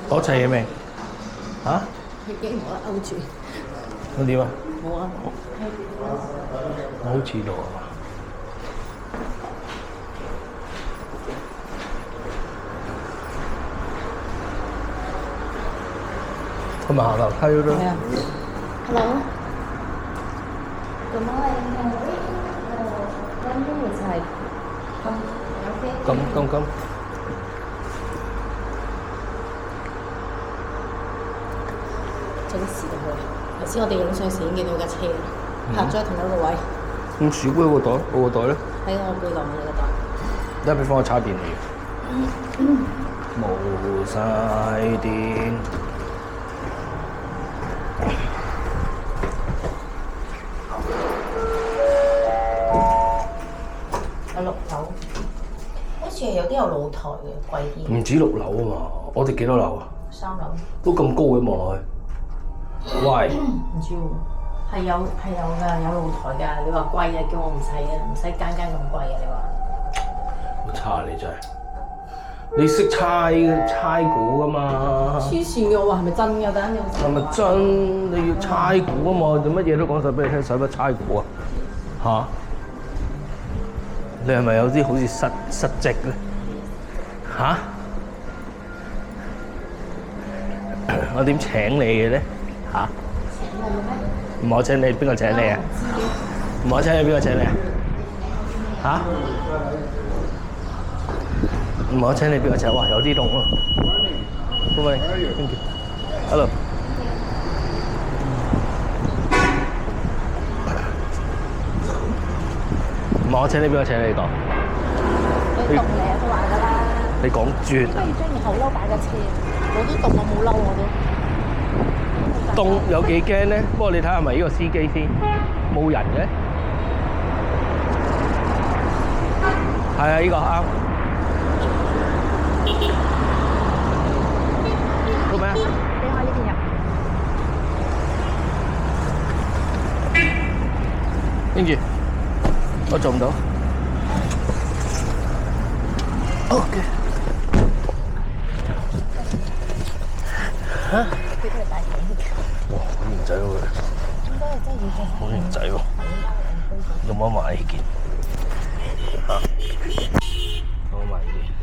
攞齊嘢未？嚇？佢驚冇得勾住。咁點啊？冇啊！我好似度啊！咁咪行樓梯咯。係啊。Hello。Good morning. When you decide come, okay? 咁。準時到去。頭先我哋影相時已經見到架車，泊咗喺同一個位。咁少杯個袋，我個袋咧？喺我背囊你個袋。一俾幫我插電嚟。冇晒電。有6樓，好似係有啲有露台嘅，貴啲。唔止6樓啊嘛，我哋幾多樓啊？3樓。都咁高嘅望落去。喂，唔知喎，係有㗎，有露台㗎。你話貴啊，叫我唔使啊，唔使間咁貴啊，你話？好差你真係，你識猜估㗎嘛？黐線嘅，我話係咪真㗎？等陣有時係咪真？你要猜估啊嘛？你乜嘢都講晒俾你聽，使乜猜估啊？嚇？你係咪有啲好似失職咧？嚇？我點請你嘅咧？嚇？請我嘅咩？唔係我請你，邊個請你啊？唔係我請你，邊個請你啊？嚇？唔係我請你，邊個請？哇，有啲凍喎。喂，thank you。Hello。唔係我請你，邊個請你講？你凍你啊，都話㗎啦。你講絕啊！不如將件後褸擺架車，我都凍，我冇褸我都。凍有幾驚咧？不過你睇下係咪呢個司機先？冇人嘅。係啊，呢個啱。做咩啊？俾我呢邊入。跟住我做唔到。OK。嚇？俾佢哋戴頸嘅。哇，好型仔喎佢。應該係真係要嘅。好型仔喎。有冇買呢件？嚇？有冇買呢件？